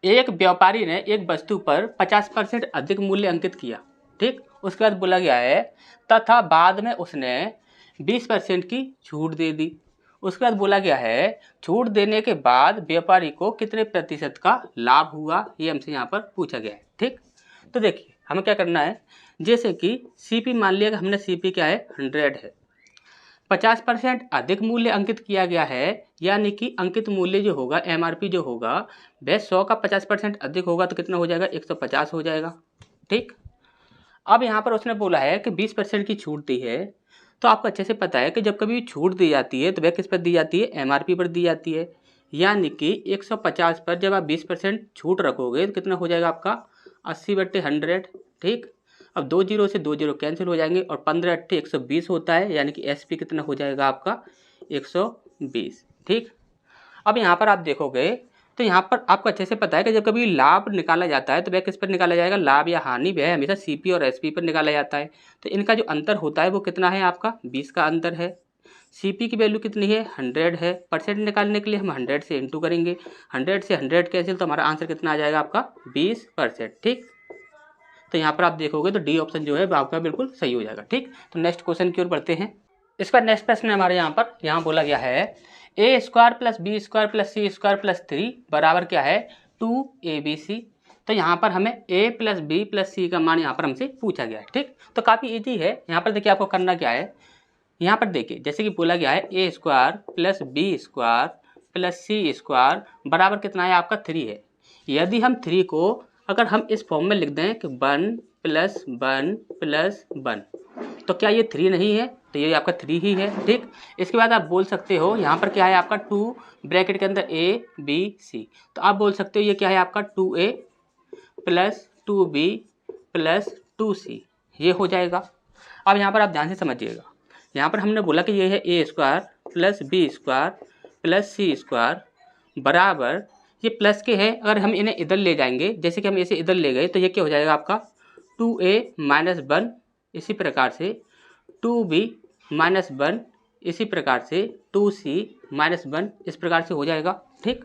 एक व्यापारी ने एक वस्तु पर 50% अधिक मूल्य अंकित किया, ठीक। उसके बाद बोला गया है तथा बाद में उसने 20% की छूट दे दी। उसके बाद बोला गया है छूट देने के बाद व्यापारी को कितने प्रतिशत का लाभ हुआ, ये हमसे यहाँ पर पूछा गया है, ठीक। तो देखिए हमें क्या करना है, जैसे कि सीपी मान लिया, हमने सीपी क्या है 100 है, 50% अधिक मूल्य अंकित किया गया है, यानी कि अंकित मूल्य जो होगा एमआरपी जो होगा वह 100 का 50% अधिक होगा तो कितना हो जाएगा 150 हो जाएगा, ठीक। अब यहाँ पर उसने बोला है कि 20% की छूट दी है, तो आपको अच्छे से पता है कि जब कभी छूट दी जाती है तो वह किस पर दी जाती है, एमआरपी पर दी जाती है, यानी कि 150 पर जब आप 20% छूट रखोगे तो कितना हो जाएगा आपका 80/100, ठीक। अब 2 जीरो से 2 जीरो कैंसिल हो जाएंगे और 15 अट्ठे 120 होता है, यानी कि एसपी कितना हो जाएगा आपका 120, ठीक। अब यहाँ पर आप देखोगे तो यहाँ पर आपको अच्छे से पता है कि जब कभी लाभ निकाला जाता है तो वह किस पर निकाला जाएगा, लाभ या हानि वह हमेशा सीपी और एसपी पर निकाला जाता है। तो इनका जो अंतर होता है वो कितना है आपका 20 का अंतर है। सीपी की वैल्यू कितनी है 100 है, परसेंट निकालने के लिए हम 100 से इंटू करेंगे, 100 से 100 कैंसिल तो हमारा आंसर कितना आ जाएगा आपका 20%, ठीक। तो यहाँ पर आप देखोगे तो डी ऑप्शन जो है वो आपका बिल्कुल सही हो जाएगा, ठीक। तो नेक्स्ट क्वेश्चन की ओर बढ़ते हैं। इसका नेक्स्ट प्रश्न हमारे यहाँ बोला गया है A square plus B square plus C square plus 3 बराबर क्या है 2abc। तो यहाँ पर हमें a प्लस बी प्लस सी का मान यहाँ पर हमसे पूछा गया है, ठीक। तो काफ़ी इजी है। यहाँ पर देखिए आपको करना क्या है, यहाँ पर देखिए जैसे कि बोला गया है A square plus B square plus C square बराबर कितना है आपका 3 है। यदि हम 3 को अगर हम इस फॉर्म में लिख दें कि 1 प्लस 1 प्लस 1 तो क्या ये 3 नहीं है, तो ये आपका 3 ही है, ठीक। इसके बाद आप बोल सकते हो यहाँ पर क्या है आपका 2 ब्रैकेट के अंदर ए बी सी, तो आप बोल सकते हो ये क्या है आपका 2a plus 2b plus 2c, ये हो जाएगा। अब यहाँ पर आप ध्यान से समझिएगा, यहाँ पर हमने बोला कि ये है A square plus B square plus C square बराबर ये प्लस के हैं, अगर हम इन्हें इधर ले जाएंगे, जैसे कि हम इसे इधर ले गए तो ये क्या हो जाएगा आपका 2a माइनस 1, इसी प्रकार से 2b माइनस 1, इसी प्रकार से 2c माइनस 1, इस प्रकार से हो जाएगा, ठीक।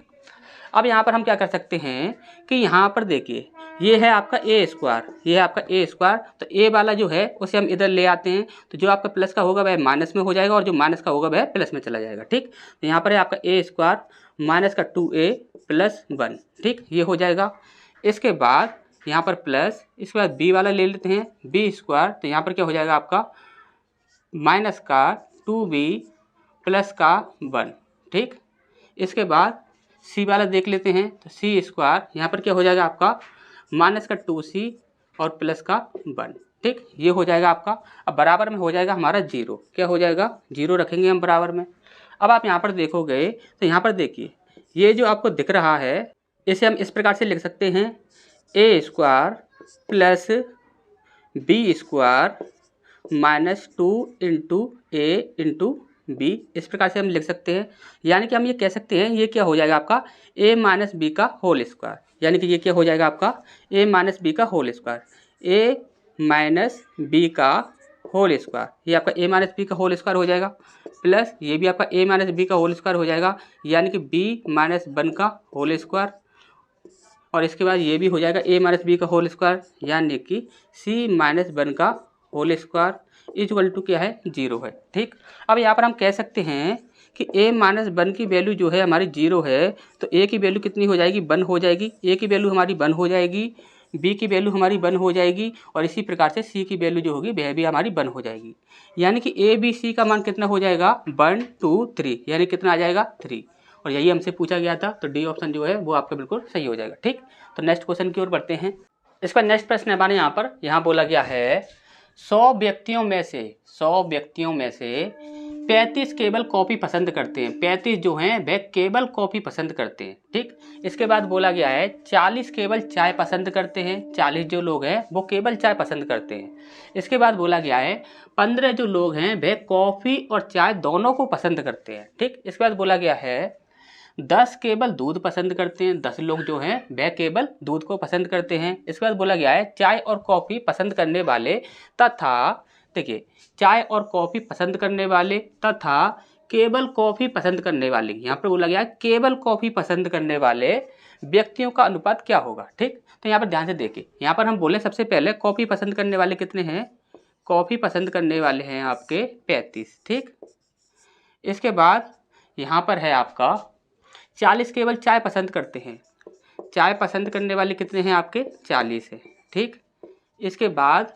अब यहाँ पर हम क्या कर सकते हैं कि यहाँ पर देखिए ये है आपका ए स्क्वायर, ये है आपका ए स्क्वायर, तो ए वाला जो है उसे हम इधर ले आते हैं तो जो आपका प्लस का होगा वह माइनस में हो जाएगा और जो माइनस का होगा वह प्लस में चला जाएगा, ठीक। तो यहाँ पर है आपका ए स्क्वायर माइनस का 2a प्लस 1, ठीक, ये हो जाएगा। इसके बाद यहाँ पर प्लस, इसके बाद बी वाला ले लेते हैं बी स्क्वायर, तो यहाँ पर क्या हो जाएगा आपका माइनस का 2b प्लस का 1, ठीक। इसके बाद सी वाला देख लेते हैं तो सी स्क्वायर, यहाँ पर क्या हो जाएगा आपका माइनस का 2c और प्लस का 1, ठीक, ये हो जाएगा आपका। अब बराबर में हो जाएगा हमारा 0, क्या हो जाएगा 0 रखेंगे हम बराबर में। अब आप यहाँ पर देखोगे तो यहाँ पर देखिए ये जो आपको दिख रहा है इसे हम इस प्रकार से लिख सकते हैं A square plus B square minus 2 into A into B, इस प्रकार से हम लिख सकते हैं। यानी कि हम ये कह सकते हैं ये क्या हो जाएगा आपका a माइनस बी का होल स्क्वायर, यानी कि ये क्या हो जाएगा आपका a माइनस बी का whole square, a minus b का होल स्क्वायर, ये आपका a माइनस बी का होल स्क्वायर हो जाएगा, प्लस ये भी आपका a माइनस बी का होल स्क्वायर हो जाएगा, यानी कि b माइनस 1 का होल स्क्वायर, और इसके बाद ये भी हो जाएगा a माइनस बी का होल स्क्वायर, यानी कि c माइनस 1 का होल स्क्वायर इक्वल टू क्या है 0 है, ठीक। अब यहाँ पर हम कह सकते हैं कि a माइनस 1 की वैल्यू जो है हमारी 0 है, तो a की वैल्यू कितनी हो जाएगी 1 हो जाएगी, a की वैल्यू हमारी 1 हो जाएगी, b की वैल्यू हमारी 1 हो जाएगी, और इसी प्रकार से c की वैल्यू जो होगी वह भी हमारी 1 हो जाएगी। यानी कि a b c का मान कितना हो जाएगा 1 2 3, यानी कितना आ जाएगा 3, और यही हमसे पूछा गया था, तो डी ऑप्शन जो है वो आपका बिल्कुल सही हो जाएगा, ठीक। तो नेक्स्ट क्वेश्चन की ओर बढ़ते हैं। इसका नेक्स्ट प्रश्न हमारे यहाँ बोला गया है 100 व्यक्तियों में से 35 केवल कॉफ़ी पसंद करते हैं, 35 जो हैं वह केवल कॉफ़ी पसंद करते हैं, ठीक। इसके बाद बोला गया है 40 केवल चाय पसंद करते हैं, 40 जो लोग हैं वो केवल चाय पसंद करते हैं। इसके बाद बोला गया है 15 जो लोग हैं वह कॉफ़ी और चाय दोनों को पसंद करते हैं, ठीक। इसके बाद बोला गया है 10 केवल दूध पसंद करते हैं, 10 लोग जो हैं वह केवल दूध को पसंद करते हैं। इसके बाद बोला गया है चाय और कॉफ़ी पसंद करने वाले तथा, देखिए चाय और कॉफ़ी पसंद करने वाले तथा केवल कॉफ़ी पसंद करने वाले, यहाँ पर बोला गया है केवल कॉफ़ी पसंद करने वाले व्यक्तियों का अनुपात क्या होगा। ठीक, तो यहाँ पर ध्यान से देखिए, यहाँ पर हम बोले सबसे पहले कॉफ़ी पसंद करने वाले कितने हैं, कॉफ़ी पसंद करने वाले हैं आपके 35। ठीक, इसके बाद यहाँ पर है आपका 40 केवल चाय पसंद करते हैं, चाय पसंद करने वाले कितने हैं आपके 40 है। ठीक, इसके बाद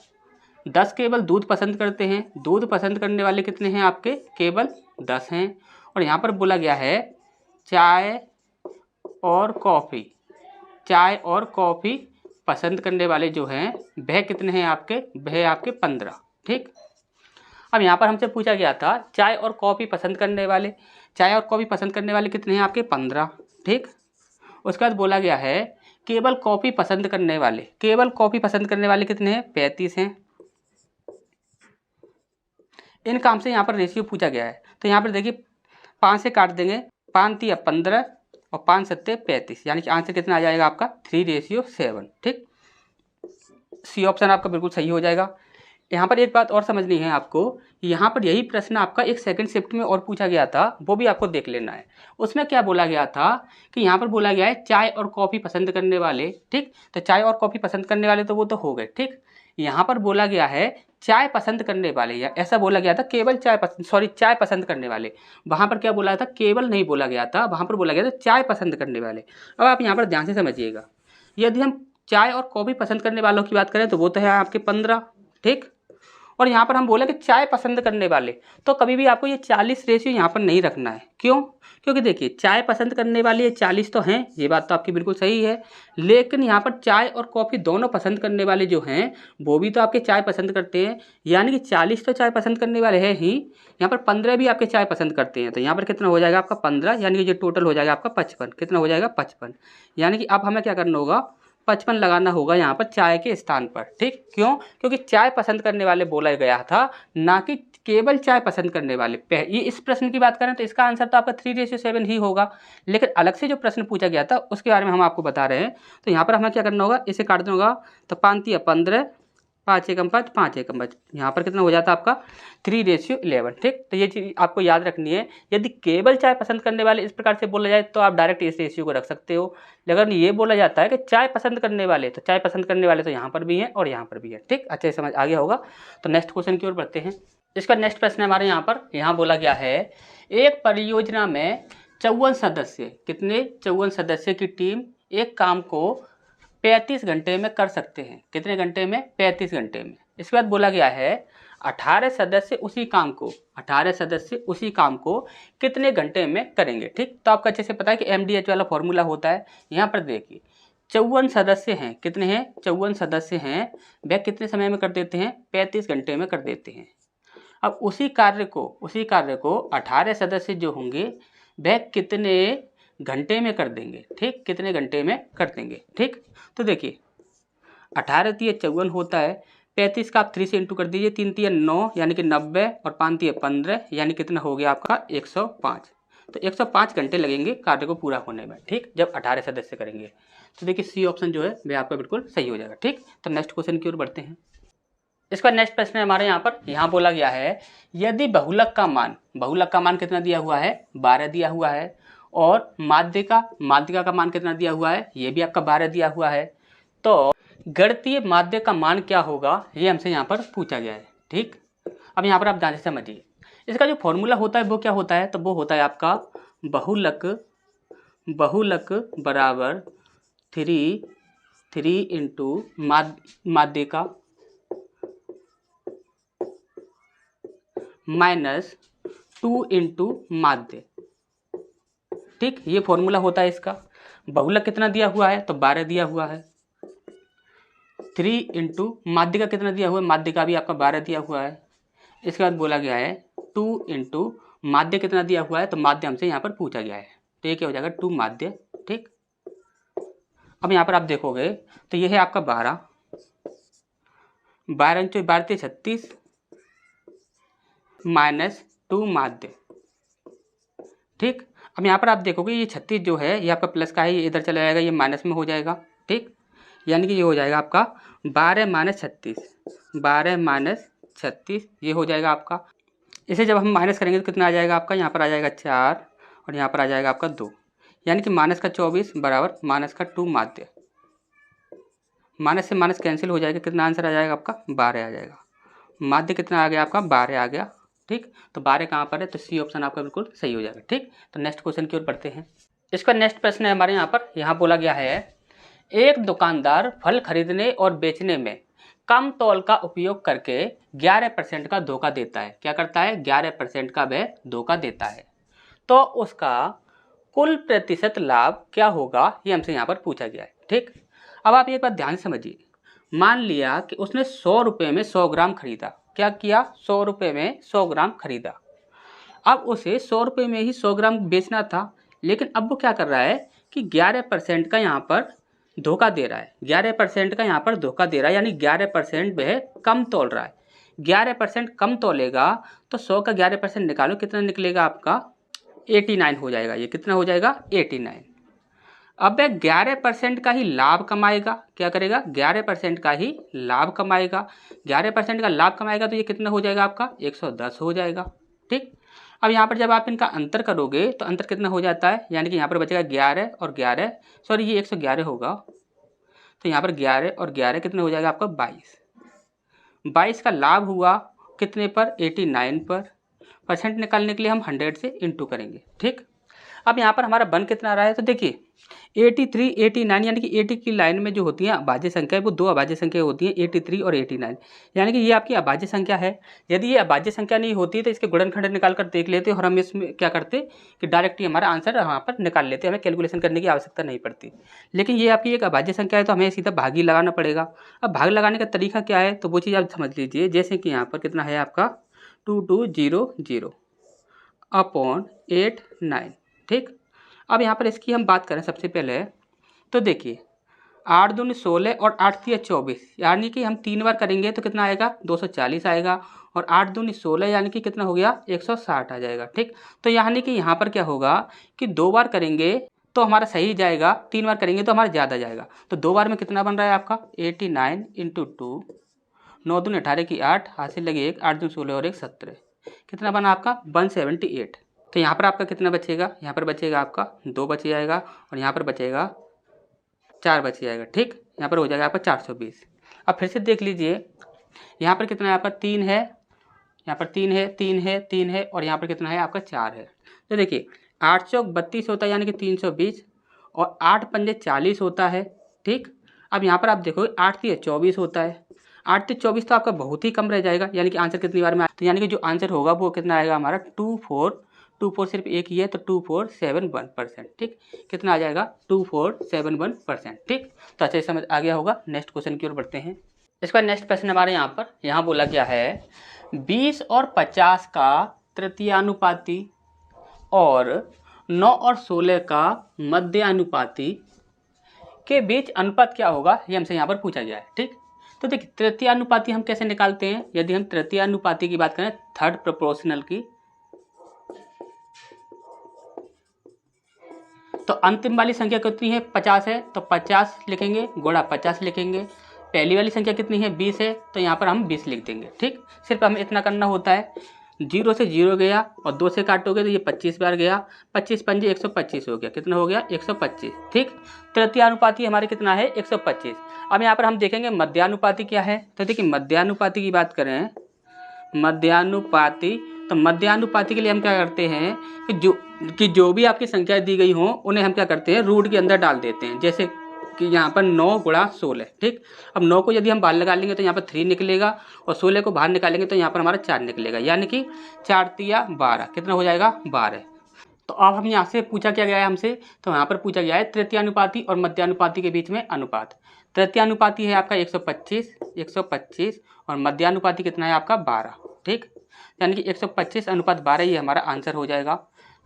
10 केवल दूध पसंद करते हैं, दूध पसंद करने वाले कितने हैं आपके केवल 10 हैं। और यहाँ पर बोला गया है चाय और कॉफ़ी, चाय और कॉफ़ी पसंद करने वाले जो हैं वह कितने हैं आपके, वह आपके 15। ठीक, अब यहाँ पर हमसे पूछा गया था चाय और कॉफ़ी पसंद करने वाले, चाय और कॉफ़ी पसंद करने वाले कितने हैं आपके 15। ठीक, उसके बाद बोला गया है केवल कॉफ़ी पसंद करने वाले, केवल कॉफ़ी पसंद करने वाले कितने हैं 35 हैं। इन काम से यहाँ पर रेशियो पूछा गया है, तो यहाँ पर देखिए 5 से काट देंगे, 5 3 15 और 5 7 35, यानी कि आंसर कितना आ जाएगा आपका 3:7। ठीक, सी ऑप्शन आपका बिल्कुल सही हो जाएगा। यहाँ पर एक बात और समझनी है आपको, यहाँ पर यही प्रश्न आपका एक सेकंड शिफ्ट में और पूछा गया था, वो भी आपको देख लेना है। उसमें क्या बोला गया था कि यहाँ पर बोला गया है चाय और कॉफ़ी पसंद करने वाले। ठीक, तो चाय और कॉफ़ी पसंद करने वाले तो वो तो हो गए। ठीक, यहाँ पर बोला गया है चाय पसंद करने वाले, या ऐसा बोला गया था केवल चाय पसंद करने वाले। वहाँ पर क्या बोला था, केवल नहीं बोला गया था, वहाँ पर बोला गया था चाय पसंद करने वाले। अब आप यहाँ पर ध्यान से समझिएगा, यदि हम चाय और कॉफ़ी पसंद करने वालों की बात करें तो वो तो है आपके 15। ठीक, और यहाँ पर हम बोले कि चाय पसंद करने वाले, तो कभी भी आपको ये 40 रेशियो यहाँ पर नहीं रखना है। क्यों, क्योंकि देखिए चाय पसंद करने वाले ये 40 तो हैं, ये बात तो आपकी बिल्कुल सही है, लेकिन यहाँ पर चाय और कॉफ़ी दोनों पसंद करने वाले जो हैं वो भी तो आपके चाय पसंद करते हैं, यानी कि 40 तो चाय पसंद करने वाले हैं ही, यहाँ पर 15 भी आपके चाय पसंद करते हैं। तो यहाँ पर कितना हो जाएगा आपका 15, यानी कि जो टोटल हो जाएगा आपका 55। कितना हो जाएगा 55, यानी कि अब हमें क्या करना होगा, 55 लगाना होगा यहाँ पर चाय के स्थान पर। ठीक, क्यों, क्योंकि चाय पसंद करने वाले बोला गया था, ना कि केवल चाय पसंद करने वाले। ये इस प्रश्न की बात करें तो इसका आंसर तो आपका 3:7 ही होगा, लेकिन अलग से जो प्रश्न पूछा गया था उसके बारे में हम आपको बता रहे हैं। तो यहाँ पर हमें क्या करना होगा, इसे काट देना होगा, तो 5 3 15, 5 1 5, 5 1 5, यहाँ पर कितना हो जाता है आपका 3:11। ठीक, तो ये चीज़ आपको याद रखनी है। यदि केवल चाय पसंद करने वाले इस प्रकार से बोला जाए तो आप डायरेक्ट इस रेशियो को रख सकते हो, लेकिन ये बोला जाता है कि चाय पसंद करने वाले, तो चाय पसंद करने वाले तो यहाँ पर भी हैं और यहाँ पर भी है। ठीक, अच्छे से समझ आ गया होगा। तो नेक्स्ट क्वेश्चन की ओर बढ़ते हैं। इसका नेक्स्ट प्रश्न हमारे यहाँ पर यहाँ बोला गया है एक परियोजना में 54 सदस्य, कितने 54 सदस्य की टीम एक काम को 35 घंटे में कर सकते हैं। कितने घंटे में, 35 घंटे में। इसके बाद बोला गया है 18 सदस्य उसी काम को, 18 सदस्य उसी काम को कितने घंटे में करेंगे। ठीक, तो आपको अच्छे से पता है कि MDH वाला फॉर्मूला होता है। यहाँ पर देखिए 54 सदस्य हैं, कितने हैं 54 सदस्य हैं, वह कितने समय में कर देते हैं, 35 घंटे में कर देते हैं। अब उसी कार्य को 18 सदस्य जो होंगे वह कितने घंटे में कर देंगे। ठीक, कितने घंटे में कर देंगे। ठीक, तो देखिए 18 3 54 होता है, 35 का आप 3 से इंटू कर दीजिए, 3 3 9 यानी कि 90 और 5 3 15, यानी कितना हो गया आपका 105। तो 105 घंटे लगेंगे कार्य को पूरा होने में। ठीक, जब 18 सदस्य करेंगे। तो देखिए सी ऑप्शन जो है वह आपका बिल्कुल सही हो जाएगा। ठीक, तो नेक्स्ट क्वेश्चन की ओर बढ़ते हैं। इसका नेक्स्ट प्रश्न है हमारे यहाँ पर, यहाँ बोला गया है यदि बहुलक का मान कितना दिया हुआ है, 12 दिया हुआ है, और माध्यिका का मान कितना दिया हुआ है, ये भी आपका 12 दिया हुआ है, तो गणितीय माध्य का मान क्या होगा, ये हमसे यहाँ पर पूछा गया है। ठीक, अब यहाँ पर आप ध्यान से समझिए, इसका जो फॉर्मूला होता है वो क्या होता है, तो वो होता है आपका बहुलक बराबर 3 इंटू माध्यिका माइनस 2 इंटू माध्य। ठीक, ये फॉर्मूला होता है इसका। बहुलक कितना दिया हुआ है, तो 12 दिया हुआ है, 3 इंटू माध्यिका कितना दिया हुआ है, माध्यिका भी आपका 12 दिया हुआ है। इसके बाद बोला गया है 2 इंटू माध्य कितना दिया हुआ है, तो माध्य हमसे यहाँ पर पूछा गया है, तो ये क्या हो जाएगा 2 माध्य। ठीक, अब यहाँ पर आप देखोगे तो ये है आपका 12 इंटू 12 36 माइनस 2 माध्य। ठीक, अब यहाँ पर आप देखोगे ये 36 जो है ये आपका प्लस का है, ये इधर चला जाएगा, ये माइनस में हो जाएगा। ठीक, यानी कि ये हो जाएगा आपका 12 माइनस 36, ये हो जाएगा आपका। इसे जब हम माइनस करेंगे तो कितना आ जाएगा आपका, यहाँ पर आ जाएगा 4 और यहाँ पर आ जाएगा आपका 2, यानी कि -24 बराबर -2 माध्य। माइनस से माइनस कैंसिल हो जाएगा, कितना आंसर आ जाएगा आपका 12 आ जाएगा। माध्य कितना आ गया आपका 12 आ गया। ठीक, तो 12 कहाँ पर है, तो सी ऑप्शन आपका बिल्कुल सही हो जाएगा। ठीक, तो नेक्स्ट क्वेश्चन की ओर बढ़ते हैं। इसका नेक्स्ट प्रश्न है हमारे यहाँ पर, यहाँ बोला गया है एक दुकानदार फल खरीदने और बेचने में कम तौल का उपयोग करके 11% का धोखा देता है। क्या करता है, 11% का वह धोखा देता है, तो उसका कुल प्रतिशत लाभ क्या होगा, ये हमसे यहाँ पर पूछा गया है। ठीक, अब आप एक बात ध्यान से समझिए। मान लिया कि उसने 100 रुपये में 100 ग्राम खरीदा। क्या किया, 100 रुपये में 100 ग्राम खरीदा। अब उसे 100 रुपये में ही 100 ग्राम बेचना था, लेकिन अब वो क्या कर रहा है कि 11% का यहाँ पर धोखा दे रहा है। 11% का यहाँ पर धोखा दे रहा है, यानी 11% वह कम तोल रहा है। 11% कम तोलेगा तो 100 का 11% निकालो, कितना निकलेगा आपका 89 हो जाएगा। ये कितना हो जाएगा 89। अब वह 11% का ही लाभ कमाएगा। क्या करेगा, 11% का ही लाभ कमाएगा। 11% का लाभ कमाएगा तो ये कितना हो जाएगा आपका 110 हो जाएगा। ठीक, अब यहाँ पर जब आप इनका अंतर करोगे तो अंतर कितना हो जाता है, यानी कि यहाँ पर बचेगा 11 और 11, सॉरी ये 111 होगा, तो यहाँ पर 11 और 11 कितने हो जाएगा आपका 22। 22 का लाभ हुआ कितने पर, 89 पर। परसेंट निकालने के लिए हम 100 से इंटू करेंगे। ठीक, अब यहाँ पर हमारा बन कितना रहा है, तो देखिए 83, 89, यानी कि 80 की लाइन में जो होती है अभाज्य संख्या है वो दो अभाज्य संख्या होती है, 83 और 89, यानी कि ये आपकी अभाज्य संख्या है। यदि ये अभाज्य संख्या नहीं होती तो इसके गुणनखंड निकाल कर देख लेते और हम इसमें क्या करते कि डायरेक्ट ही हमारा आंसर यहाँ पर निकाल लेते, हमें कैलकुलेशन करने की आवश्यकता नहीं पड़ती। लेकिन ये आपकी एक अभाज्य संख्या है तो हमें सीधा भाग ही लगाना पड़ेगा। अब भाग लगाने का तरीका क्या है, तो वो चीज़ आप समझ लीजिए। जैसे कि यहाँ पर कितना है आपका 2200 अपॉन 89। ठीक, अब यहाँ पर इसकी हम बात करें सबसे पहले तो देखिए 8 दूनी 16 और 8 तिया 24, यानी कि हम 3 बार करेंगे तो कितना आएगा 240 आएगा, और 8 दूनी 16 यानी कि कितना हो गया 160 आ जाएगा। ठीक, तो यानी कि यहाँ पर क्या होगा कि 2 बार करेंगे तो हमारा सही जाएगा, 3 बार करेंगे तो हमारा ज़्यादा जाएगा। तो 2 बार में कितना बन रहा है आपका 89 × 2, 9 दूनी 18 की 8, हाथ से लगे 1, 8 दूनी 16 और 1 17, कितना बना आपका 178। तो यहाँ पर आपका कितना बचेगा, यहाँ पर बचेगा आपका 2 बच जाएगा और यहाँ पर बचेगा 4 बच जाएगा। ठीक, यहाँ पर हो जाएगा आपका 420। अब फिर से देख लीजिए, यहाँ पर कितना है आपका 3 है, यहाँ पर 3 है, 3 है, 3 है, और यहाँ पर कितना है आपका 4 है। तो देखिए 8 चौक 32 होता है, यानी कि 320, और 8 पंजे 40 होता है। ठीक, अब यहाँ पर आप देखो 8 तिया 24 होता है। 8 तिया 24 तो आपका बहुत ही कम रह जाएगा, यानी कि आंसर कितनी बार में, तो यानी कि जो आंसर होगा वो कितना आएगा हमारा 24 सिर्फ एक ही है तो 2471%। ठीक, कितना आ जाएगा 2471%। ठीक, तो अच्छे समझ आ गया होगा। नेक्स्ट क्वेश्चन की ओर बढ़ते हैं। इसका नेक्स्ट प्रश्न हमारे यहाँ पर यहाँ बोला गया है 20 और 50 का तृतीयानुपाती और 9 और 16 का मध्यानुपाती के बीच अनुपात क्या होगा, ये हमसे यहाँ पर पूछा गया है। ठीक, तो देखिए तृतीयानुपाती हम कैसे निकालते हैं, यदि हम तृतीयानुपाती की बात करें थर्ड प्रोपोर्शनल की, तो अंतिम वाली संख्या कितनी है 50 है तो 50 लिखेंगे गुणा 50 लिखेंगे। पहली वाली संख्या कितनी है 20 है तो यहाँ पर हम 20 लिख देंगे। ठीक, सिर्फ हमें इतना करना होता है, 0 से 0 गया और 2 से काटोगे तो ये 25 बार गया, 25 पंजे 125 हो गया, कितना हो गया 125। ठीक, तृतीयानुपाती हमारे कितना है 125। अब यहाँ पर हम देखेंगे मध्यानुपाती क्या है, तो देखिए मध्यानुपाती की बात करें, मध्यानुपाती, तो मध्यानुपाती के लिए हम क्या करते हैं कि जो भी आपकी संख्याएं दी गई हों उन्हें हम क्या करते हैं रूट के अंदर डाल देते हैं। जैसे कि यहाँ पर 9 गुणा 16। ठीक, अब 9 को यदि हम बाहर लगा लेंगे तो यहाँ पर 3 निकलेगा, और 16 को बाहर निकालेंगे तो यहाँ पर हमारा 4 निकलेगा, यानी कि 4 तिया 12, कितना हो जाएगा 12। तो अब हम यहाँ से पूछा क्या गया है हमसे, तो यहाँ पर पूछा गया है तृतीयानुपाती और मध्यानुपाती के बीच में अनुपात। तृतीयानुपाती है आपका 125 और मध्यानुपाती कितना है आपका 12। ठीक, यानी कि 125:12 ये हमारा आंसर हो जाएगा।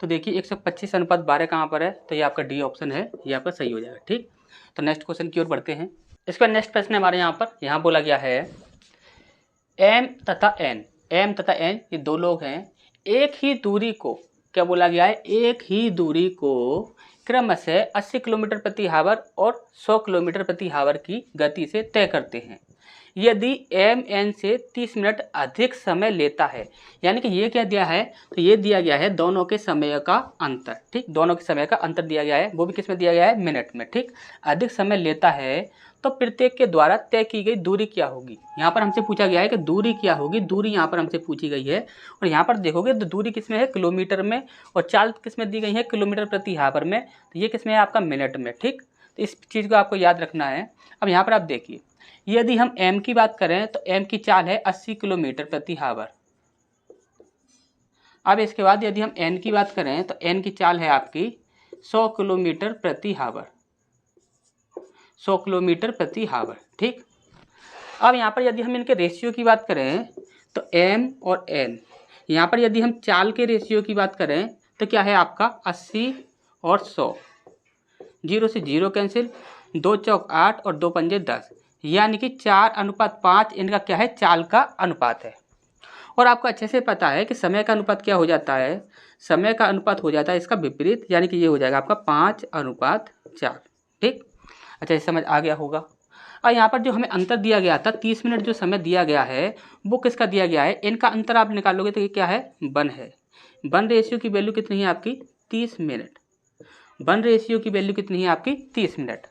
तो देखिए 125:12 कहाँ पर है, तो ये आपका डी ऑप्शन है, ये आपका सही हो जाएगा। ठीक, तो नेक्स्ट क्वेश्चन की ओर बढ़ते हैं। इसका नेक्स्ट प्रश्न हमारे यहाँ पर यहाँ बोला गया है एम तथा एन ये दो लोग हैं, एक ही दूरी को क्या बोला गया है, एक ही दूरी को क्रमशः 80 किलोमीटर प्रति हावर और 100 किलोमीटर प्रति हावर की गति से तय करते हैं। यदि एम एन से 30 मिनट अधिक समय लेता है। यानी कि ये क्या दिया है, तो ये दिया गया है दोनों के समय का अंतर। ठीक, दोनों के समय का अंतर दिया गया है, वो भी किस में दिया गया है, मिनट में। ठीक, अधिक समय लेता है तो प्रत्येक के द्वारा तय की गई दूरी क्या होगी। यहाँ पर हमसे पूछा गया है कि दूरी क्या होगी, दूरी यहाँ पर हमसे पूछी गई है। और यहाँ पर देखोगे तो दूरी किस में है, किलोमीटर में, और चाल किस में दी गई है, किलोमीटर प्रति हावर में। तो ये किस में है, आपका मिनट में। ठीक, तो इस चीज़ को आपको याद रखना है। अब यहाँ पर आप देखिए, यदि हम m की बात करें तो m की चाल है 80 किलोमीटर प्रति हावर। अब इसके बाद यदि हम n की बात करें तो n की चाल है आपकी 100 किलोमीटर प्रति हावर, 100 किलोमीटर प्रति हावर। ठीक, अब यहाँ पर यदि हम इनके रेशियो की बात करें तो m और n, यहाँ पर यदि हम चाल के रेशियो की बात करें तो क्या है आपका 80 और 100, 0 से 0 कैंसिल, 2 चौक 8 और 2 पंजे 10, यानी कि 4:5 इनका क्या है, चाल का अनुपात है। और आपको अच्छे से पता है कि समय का अनुपात क्या हो जाता है, समय का अनुपात हो जाता है इसका विपरीत, यानी कि ये हो जाएगा आपका 5:4। ठीक, अच्छा, ये समझ आ गया होगा। और यहाँ पर जो हमें अंतर दिया गया था 30 मिनट जो समय दिया गया है वो किसका दिया गया है, इनका अंतर आप निकालोगे तो ये क्या है, 1 है। 1 रेशियो की वैल्यू कितनी है आपकी, 30 मिनट। 1 रेशियो की वैल्यू कितनी है आपकी, 30 मिनट।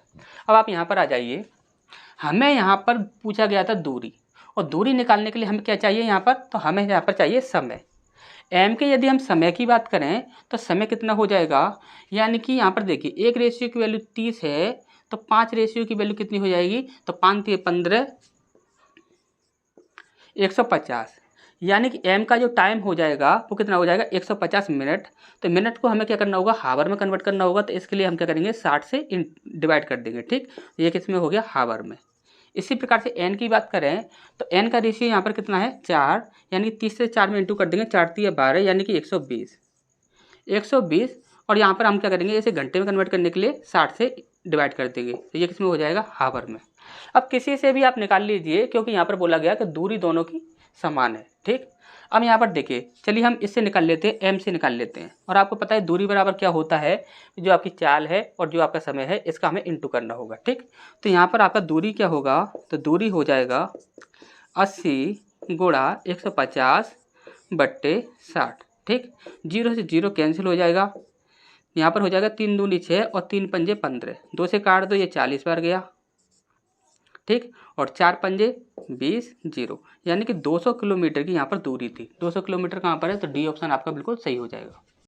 अब आप यहाँ पर आ जाइए, हमें यहाँ पर पूछा गया था दूरी, और दूरी निकालने के लिए हमें क्या चाहिए यहाँ पर, तो हमें यहाँ पर चाहिए समय। m के यदि हम समय की बात करें तो समय कितना हो जाएगा, यानी कि यहाँ पर देखिए 1 रेशियो की वैल्यू 30 है तो 5 रेशियो की वैल्यू कितनी हो जाएगी, तो 5 × 15 150, यानी कि m का जो टाइम हो जाएगा वो कितना हो जाएगा, 150 मिनट। तो मिनट को हमें क्या करना होगा, हावर में कन्वर्ट करना होगा, तो इसके लिए हम क्या करेंगे, 60 से डिवाइड कर देंगे। ठीक, ये किस में हो गया, हावर में। इसी प्रकार से n की बात करें तो n का रेशियो यहाँ पर कितना है, 4, यानी कि 30 से 4 में इंटू कर देंगे, 4 × 3 = 12, यानी कि 120। और यहाँ पर हम क्या करेंगे, इसे घंटे में कन्वर्ट करने के लिए 60 से डिवाइड कर देंगे, तो ये किस में हो जाएगा, हावर में। अब किसी से भी आप निकाल लीजिए, क्योंकि यहाँ पर बोला गया कि दूरी दोनों की समान है। ठीक, अब यहाँ पर देखिए, चलिए हम इससे निकाल लेते हैं, m से निकाल लेते हैं। और आपको पता है दूरी बराबर क्या होता है, जो आपकी चाल है और जो आपका समय है इसका हमें इंटू करना होगा। ठीक, तो यहाँ पर आपका दूरी क्या होगा, तो दूरी हो जाएगा 80 × 150/60। ठीक, 0 से 0 कैंसिल हो जाएगा, यहाँ पर हो जाएगा 3 दूनी 6 और 3 पंजे 15, 2 से काट दो, ये 40 बार गया। ठीक, और 4 पंजे 20, 0, यानी कि 200 किलोमीटर की यहाँ पर दूरी थी। 200 किलोमीटर कहाँ पर है, तो डी ऑप्शन आपका बिल्कुल सही हो जाएगा।